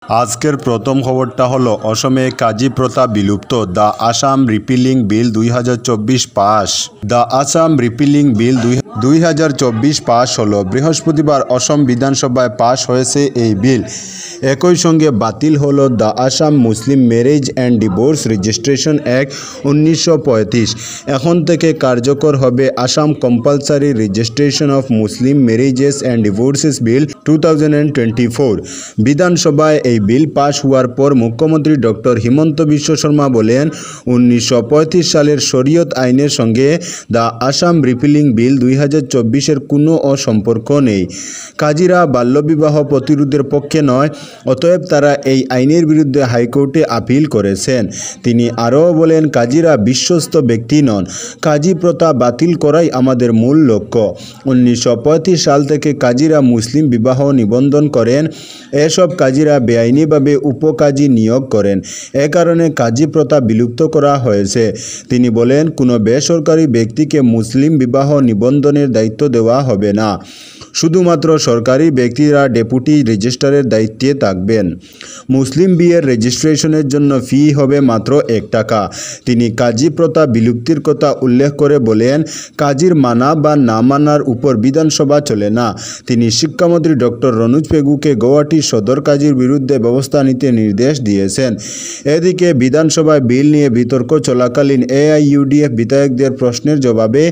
আজকের প্রথম খবরটা হলো অসমে কাজী প্রথা বিলুপ্ত, the Assam repealing bill 2024 pass. The Assam repealing bill 2024 pass হলো। বৃহস্পতিবার অসম বিধানসভায় পাস হয়েছে এই বিল। একই সঙ্গে বাতিল হলো the Assam Muslim marriage and divorce registration act 1935। এখন থেকে কার্যকর হবে Assam compulsory registration of Muslim marriages and divorces bill 2024। বিধানসভায় এই বিল পাশ হওয়ার পর মুখ্যমন্ত্রী ডক্টর হিমন্ত বিশ্ব শর্মা বলেন, 1935 সালের শরীয়ত আইনের সঙ্গে দ্য আসাম রিপিলিং বিল 2024-এর কোনো সম্পর্ক নেই। কাজীরা বাল্যবিবাহ প্রতিরোধের পক্ষে নয়, অতএব তারা এই আইনের বিরুদ্ধে হাইকোর্টে আপিল করেছেন। তিনি আরও বলেন, কাজীরা বিশ্বস্ত ব্যক্তি নন। কাজী প্রথা বাতিল করাই আমাদের মূল লক্ষ্য। 1935 সাল থেকে কাজীরা মুসলিম বিবাহ নিবন্ধন করেন। এসব কাজীরা বেআইনিভাবে উপকাজী নিয়োগ করেন। এ কারণে কাজী প্রথা বিলুপ্ত করা হয়েছে। তিনি বলেন, কোনো বেসরকারি ব্যক্তিকে মুসলিম বিবাহ নিবন্ধনের দায়িত্ব দেওয়া হবে না। শুধুমাত্র সরকারি ব্যক্তিরা ডেপুটি রেজিস্ট্রারের দায়িত্বে থাকবেন। মুসলিম বিয়ের রেজিস্ট্রেশনের জন্য ফি হবে মাত্র 1 টাকা। তিনি কাজী প্রথা বিলুপ্তির কথা উল্লেখ করে বলেন, কাজীর মানা বা না মানার উপর বিধানসভা চলে না। তিনি শিক্ষামন্ত্রী ডক্টর রনোজ পেগুকে গৌহাটি সদর কাজীর বিরুদ্ধে ব্যবস্থা নিতে নির্দেশ দিয়েছেন। এদিকে বিধানসভায় বিল নিয়ে বিতর্ক চলাকালীন AIUDF বিধায়কদের প্রশ্নের জবাবে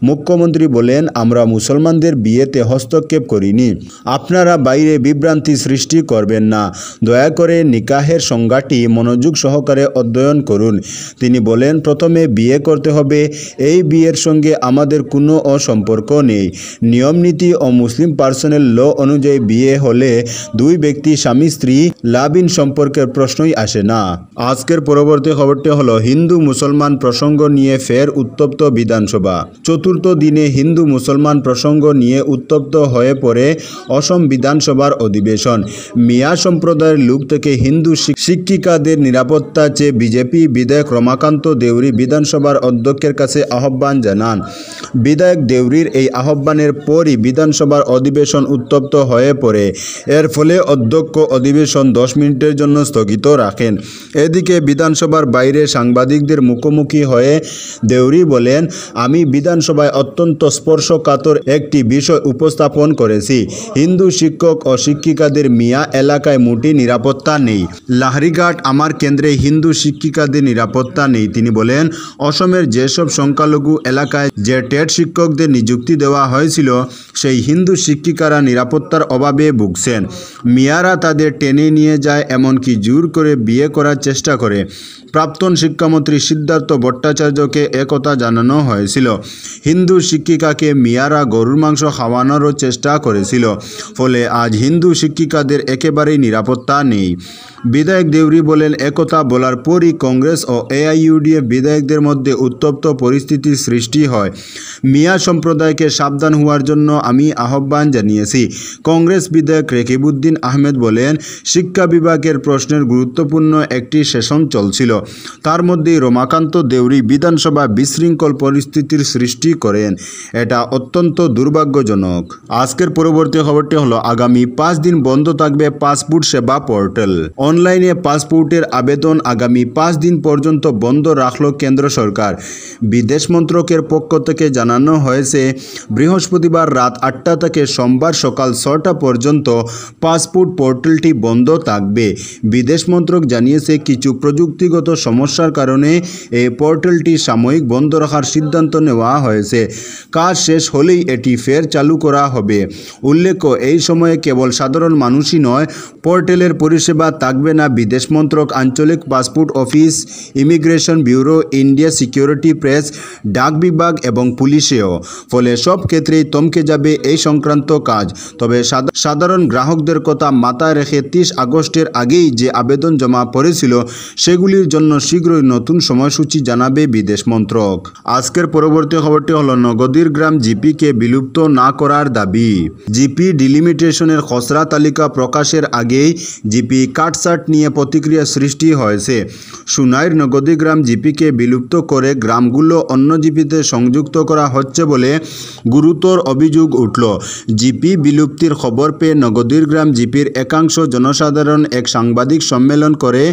মুখ্যমন্ত্রী বলেন, আমরা মুসলমানদের বিয়েতে হস্তক্ষেপ করিনি। আপনারা বাইরে বিভ্রান্তি সৃষ্টি করবেন না। দয়া করে নিকাহের সংজ্ঞাটি মনোযোগ সহকারে অধ্যয়ন করুন। তিনি বলেন, প্রথমে বিয়ে করতে হবে। এই বিয়ের সঙ্গে আমাদের কোনো সম্পর্ক নেই। নিয়মনীতি ও মুসলিম পার্সোনাল ল অনুযায়ী বিয়ে হলে দুই ব্যক্তি স্বামী স্ত্রী লাভ ইন সম্পর্কের প্রশ্নই আসে না। আজকের পরবর্তী খবরটি হলো হিন্দু মুসলমান প্রসঙ্গ নিয়ে ফের উত্তপ্ত বিধানসভা। চতুর্থ দিনে হিন্দু মুসলমান প্রসঙ্গ নিয়ে উত্তপ্ত হয়ে পড়ে অসম বিধানসভার অধিবেশন। মিয়া সম্প্রদায়ের লোক থেকে হিন্দু শিক্ষিকাদের নিরাপত্তা চেয়ে বিজেপি বিধায়ক রমাকান্ত দেউরি বিধানসভার অধ্যক্ষের কাছে আহ্বান জানান। বিধায়ক দেউরির এই আহ্বানের পরই বিধানসভার অধিবেশন উত্তপ্ত হয়ে পড়ে। এর ফলে অধ্যক্ষ অধিবেশন 10 মিনিটের জন্য স্থগিত রাখেন। এদিকে বিধানসভার বাইরে সাংবাদিকদের মুখোমুখি হয়ে দেউরি বলেন, আমি বিধানসভায় অত্যন্ত স্পর্শকাতর একটি বিষয় উপস্থাপন করেছি। হিন্দু শিক্ষক ও শিক্ষিকাদের মিয়া এলাকায় মোটেই নিরাপত্তা নেই। লাহরিঘাট আমার কেন্দ্রে হিন্দু শিক্ষিকাদের নিরাপত্তা নেই। তিনি বলেন, অসমের যেসব সংখ্যালঘু এলাকায় যে টেট শিক্ষকদের নিযুক্তি দেওয়া হয়েছিল, সেই হিন্দু শিক্ষিকারা নিরাপত্তার অভাবে ভুগছেন। মিয়ারা তাদের টেনে নিয়ে যায়, এমনকি জোর করে বিয়ে করার চেষ্টা করে। প্রাক্তন শিক্ষামন্ত্রী সিদ্ধার্থ ভট্টাচার্যকে একথা জানানো হয়েছিল। হিন্দু শিক্ষিকাকে মিয়ারা গরুর মাংস খাওয়ানোরও চেষ্টা করেছিল। ফলে আজ হিন্দু শিক্ষিকাদের একেবারেই নিরাপত্তা নেই। বিধায়ক দেউরি বলেন, একথা বলার পরই কংগ্রেস ও AIUDF বিধায়কদের মধ্যে উত্তপ্ত পরিস্থিতির সৃষ্টি হয়। মিয়া সম্প্রদায়কে সাবধান হওয়ার জন্য আমি আহ্বান জানিয়েছি। কংগ্রেস বিধায়ক রেকিবউদ্দিন আহমেদ বলেন, শিক্ষা বিভাগের প্রশ্নের গুরুত্বপূর্ণ একটি সেশন চলছিল। তার মধ্যেই রমাকান্ত দেউরি বিধানসভা বিশৃঙ্খল পরিস্থিতির সৃষ্টি করেন। এটা অত্যন্ত দুর্ভাগ্যজনক। আজকের পরবর্তী খবরটি হলো, আগামী 5 দিন বন্ধ থাকবে পাসপোর্ট সেবা পোর্টাল। অনলাইনে পাসপোর্টের আবেদন আগামী 5 দিন পর্যন্ত বন্ধ রাখল কেন্দ্র সরকার। বিদেশ মন্ত্রকের পক্ষ থেকে জানানো হয়েছে, বৃহস্পতিবার রাত 8টা থেকে সোমবার সকাল 6টা পর্যন্ত পাসপোর্ট পোর্টালটি বন্ধ থাকবে। বিদেশ মন্ত্রক জানিয়েছে, কিছু প্রযুক্তিগত সমস্যার কারণে এই পোর্টালটি সাময়িক বন্ধ রাখার সিদ্ধান্ত নেওয়া হয়েছে। কাজ শেষ হলেই এটি ফের চালু করা হবে। উল্লেখ্য, এই সময়ে কেবল সাধারণ মানুষই নয়, পোর্টালের পরিষেবা থাকবে না বিদেশ মন্ত্রক, আঞ্চলিক passport office, immigration bureau, India security press, ডাক বিভাগ এবং পুলিশেও। ফলে সব ক্ষেত্রেই থমকে যাবে এই সংক্রান্ত কাজ। তবে সাধারণ গ্রাহকদের কথা মাথায় রেখে 30 আগস্টের আগেই যে আবেদন জমা পড়েছিল, সেগুলির জন্য শীঘ্রই নতুন সময়সূচি জানাবে বিদেশ মন্ত্রক। আজকের পরবর্তী খবরটি হলো, নগদীর গ্রাম নগদীগ্রাম জিপিকে বিলুপ্ত না করার দাবি। জিপি ডিলিমিটেশনের খসড়া তালিকা প্রকাশের আগেই জিপি কাটছাঁট নিয়ে প্রতিক্রিয়া সৃষ্টি হয়েছে। সুনাইর নগদীগ্রাম জিপিকে বিলুপ্ত করে গ্রামগুলো অন্য জিপিতে সংযুক্ত করা হচ্ছে বলে গুরুতর অভিযোগ উঠল। জিপি বিলুপ্তির খবর পেয়ে নগদীগ্রাম জিপির একাংশ জনসাধারণ এক সাংবাদিক সম্মেলন করে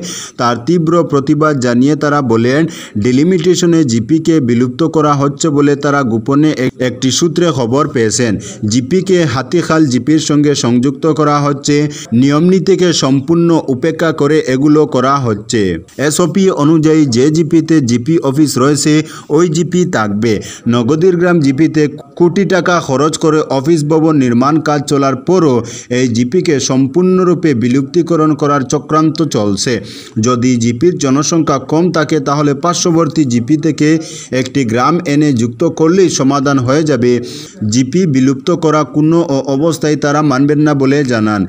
তার তীব্র প্রতিবাদ জানিয়ে তারা বলেন, ডিলিমিটেশনে জিপিকে বিলুপ্ত করা হচ্ছে বলে তারা গোপনে একটি সূত্রে খবর পেয়েছেন। জিপিকে হাতিখাল জিপির সঙ্গে সংযুক্ত করা হচ্ছে। নিয়মনীতিকে সম্পূর্ণ উপেক্ষা করে এগুলো করা হচ্ছে। এসওপি অনুযায়ী যে জিপিতে জিপি অফিস রয়েছে ওই জিপি থাকবে। নগদীগ্রাম জিপিতে কোটি টাকা খরচ করে অফিস ভবন নির্মাণ কাজ চলার পরও এই জিপিকে সম্পূর্ণরূপে বিলুপ্তিকরণ করার চক্রান্ত চলছে। যদি জিপির জনসংখ্যা কম থাকে তাহলে পার্শ্ববর্তী জিপি থেকে একটি গ্রাম এনে যুক্ত করলেই সমাধান হয়ে যাবে। জিপি বিলুপ্ত করা কোনো অবস্থায় তারা মানবেন না বলে জানান।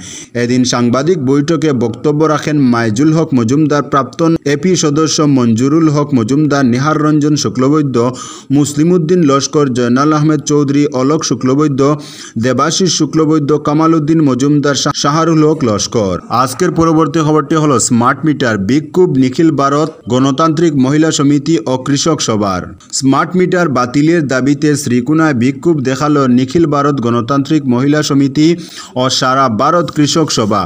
এদিন সাংবাদিক বৈঠকে বক্তব্য রাখেন মাইজুল হক মজুমদার, প্রাক্তন এপি সদস্য মঞ্জুরুল হক মজুমদার, নিহার রঞ্জন শুক্লবৈদ্য, মুসলিমউদ্দিন লস্কর, জয়নাল আহমেদ চৌধুরী, অলোক শুক্লবৈদ্য, দেবাশিস শুক্লবৈদ্য, কামাল উদ্দিন মজুমদার, শাহরুল হক লস্কর। আজকের পরবর্তী খবরটি হলো স্মার্ট মিটার বিক্ষোভ নিখিল ভারত গণতান্ত্রিক মহিলা সমিতি ও কৃষক সভার। স্মার্ট মিটার বাতিলের দাবিতে শ্রীকুনায় বিক্ষোভ দেখালো নিখিল ভারত গণতান্ত্রিক মহিলা সমিতি ও সারা ভারত কৃষক সভা।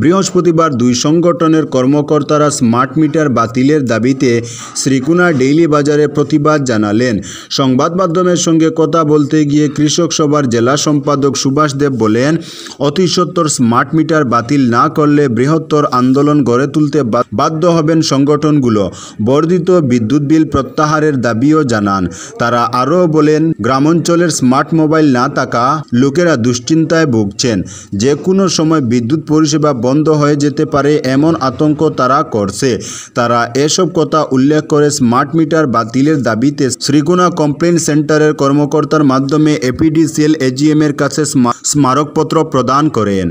বৃহস্পতিবার দুই সংগঠনের কর্মকর্তারা স্মার্ট মিটার বাতিলের দাবিতে শ্রীকুনা ডেইলি বাজারে প্রতিবাদ জানালেন। সংবাদ মাধ্যমের সঙ্গে কথা বলতে গিয়ে কৃষক সভার জেলা সম্পাদক সুভাষ দেব বলেন, অতি সত্বর স্মার্ট মিটার বাতিল না করলে বৃহত্তর আন্দোলন গড়ে তুলতে বাধ্য হবেন সংগঠনগুলো। বর্ধিত বিদ্যুৎ বিল প্রত্যাহারের দাবিও জানান তারা। আরও বলেন, গ্রামাঞ্চলের স্মার্ট মোবাইল না থাকা লোকেরা দুশ্চিন্তায় ভুগছেন। যে কোনো সময় বিদ্যুৎ পরিষেবা বন্ধ হয়ে যেতে পারে এমন আতঙ্ক তারা করছে। তারা এসব কথা উল্লেখ করে স্মার্ট মিটার বাতিলের দাবিতে শ্রীকুনা কমপ্লেইন সেন্টারের কর্মকর্তার মাধ্যমে এপিডিসিএল এজিএম এর কাছে স্মারকপত্র প্রদান করেন।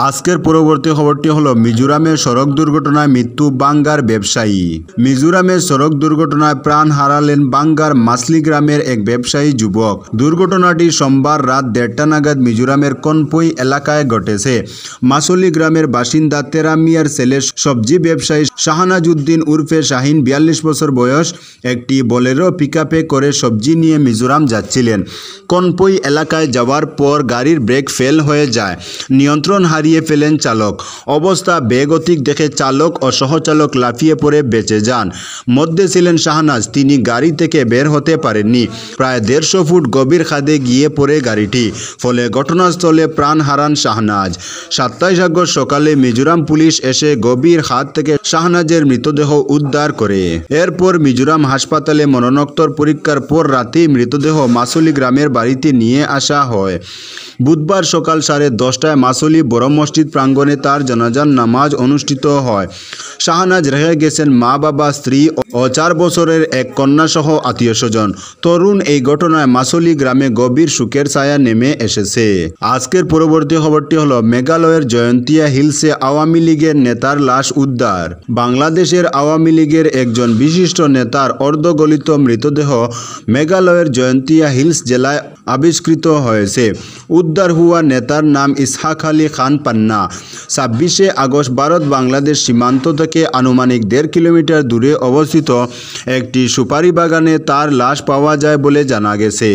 আজকের পরবর্তী খবরটি হলো মিজোরামের সড়ক দুর্ঘটনায় মৃত্যু বাঙ্গার ব্যবসায়ী। মিজোরামের সড়ক দুর্ঘটনায় প্রাণ হারালেন বাঙ্গার মাসলি গ্রামের এক ব্যবসায়ী যুবক। দুর্ঘটনাটি সোমবার রাত 1:30 নাগাদ মিজোরামের কনপই এলাকায় ঘটেছে। মাসলি গ্রামের বাসিন্দা তেরামিয়ার ছেলে সবজি ব্যবসায়ী শাহনাজ উদ্দিন উর্ফে শাহিন 42 বছর বয়স একটি বোলেরো পিকআপে করে সবজি নিয়ে মিজোরাম যাচ্ছিলেন। কনপই এলাকায় যাওয়ার পর গাড়ির ব্রেক ফেল হয়ে যায়। নিয়ন্ত্রণ হারিয়ে ফেলেন চালক। অবস্থা বেগতিক দেখে চালক ও সহচালক লাফিয়ে পড়ে বেঁচে যান। মধ্যে ছিলেন শাহনাজ। তিনি গাড়ি থেকে বের হতে পারেননি। প্রায় 150 ফুট গভীর খাদে গিয়ে পড়ে গাড়িটি। ফলে ঘটনাস্থলে প্রাণ হারান শাহনাজ। 27 আগস্ট সকালে মিজোরাম পুলিশ এসে গভীর খাদ থেকে শাহনাজের মৃতদেহ উদ্ধার করে। এরপর মিজোরাম হাসপাতালে মরণোত্তর পরীক্ষার পর রাতেই মৃতদেহ মাসলি গ্রামের বাড়িতে নিয়ে আসা হয়। বুধবার সকাল 10:30টায় মাসলি বড় মসজিদ প্রাঙ্গণে তার জানাজার নামাজ অনুষ্ঠিত হয়। শাহনাজ রেখে গেছেন মা, বাবা, স্ত্রী ও 4 বছরের এক কন্যা সহ আত্মীয় স্বজন। তরুণ এই ঘটনায় মাসলি গ্রামে গভীর শোকের ছায়া নেমে এসেছে। আজকের পরবর্তী খবরটি হলো মেঘালয়ের জয়ন্তিয়া হিলসে আওয়ামী লীগের নেতার লাশ উদ্ধার। বাংলাদেশের আওয়ামী লীগের একজন বিশিষ্ট নেতার অর্ধগলিত মৃতদেহ মেঘালয়ের জয়ন্তিয়া হিলস জেলায় আবিষ্কৃত হয়েছে। উদ্ধার হওয়া নেতার নাম ইসহাক আলী খান পান্না। 26 আগস্ট ভারত বাংলাদেশ সীমান্ত থেকে আনুমানিক 1.5 কিলোমিটার দূরে অবস্থিত একটি সুপারি বাগানে তার লাশ পাওয়া যায় বলে জানা গেছে।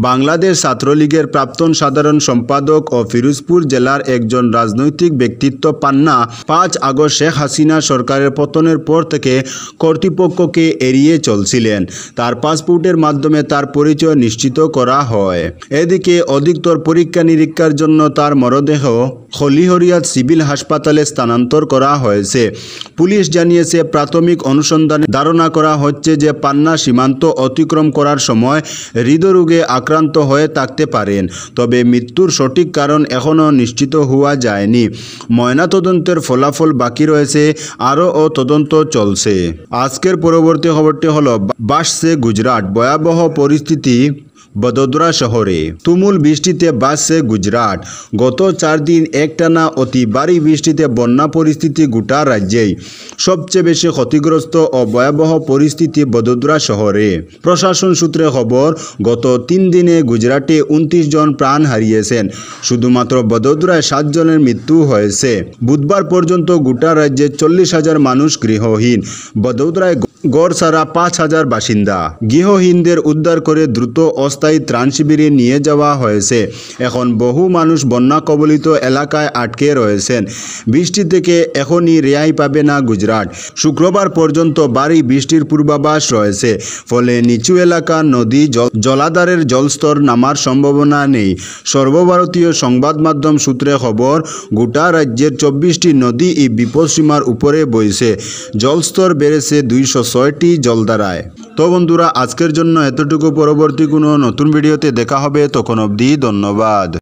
বাংলাদেশ ছাত্রলীগের প্রাক্তন সাধারণ সম্পাদক ও ফিরোজপুর জেলার একজন রাজনৈতিক ব্যক্তিত্ব পান্না 5 আগস্ট শেখ হাসিনা সরকারের পতনের পর থেকে কর্তৃপক্ষকে এড়িয়ে চলছিলেন। তার পাসপোর্টের মাধ্যমে তার পরিচয় নিশ্চিত করা হয়। এদিকে অধিকতর পরীক্ষা নিরীক্ষার জন্য তার মরদেহ খলিহরিয়াত সিভিল হাসপাতালে স্থানান্তর করা হয়েছে। পুলিশ জানিয়েছে, প্রাথমিক অনুসন্ধানে ধারণা করা হচ্ছে যে পান্না সীমান্ত অতিক্রম করার সময় হৃদরোগে আক্রান্ত হয়ে থাকতে পারেন। তবে মৃত্যুর সঠিক কারণ এখনও নিশ্চিত হওয়া যায়নি। ময়নাতদন্তের ফলাফল বাকি রয়েছে, আরও তদন্ত চলছে। আজকের পরবর্তী খবরটি হলো বাসছে গুজরাট। ভয়াবহ পরিস্থিতি বদোদরা শহরে তুমুল বৃষ্টিতে ভাসছে গুজরাট। গত 4 দিন একটানা অতি ভারী বৃষ্টিতে বন্যা পরিস্থিতি গোটা রাজ্যেই। সবচেয়ে বেশি ক্ষতিগ্রস্ত ও ভয়াবহ পরিস্থিতি বদোদরা শহরে। প্রশাসন সূত্রে খবর, গত 3 দিনে গুজরাটে 29 জন প্রাণ হারিয়েছেন। শুধুমাত্র বদোদরায় 7 জনের মৃত্যু হয়েছে। বুধবার পর্যন্ত গোটা রাজ্যে 40,000 মানুষ গৃহহীন। বদোদরায় গড় ছাড়া 5,000 বাসিন্দা। গৃহহীনদের উদ্ধার করে দ্রুত অস্থায়ী ত্রাণ শিবিরে নিয়ে যাওয়া হয়েছে। এখন বহু মানুষ বন্যা কবলিত এলাকায় আটকে রয়েছেন। বৃষ্টি থেকে এখনই রেহাই পাবে না গুজরাট। শুক্রবার পর্যন্ত ভারী বৃষ্টির পূর্বাভাস রয়েছে। ফলে নিচু এলাকা, নদী, জলাধারের জলস্তর নামার সম্ভাবনা নেই। সর্বভারতীয় সংবাদ মাধ্যম সূত্রে খবর, গোটা রাজ্যের 24টি নদী এই বিপদসীমার উপরে বইছে। জলস্তর বেড়েছে 206টি জলধারায়। তো বন্ধুরা, আজকের জন্য এতটুকু। পরবর্তী কোনো নতুন ভিডিওতে দেখা হবে, তখন অবধি ধন্যবাদ।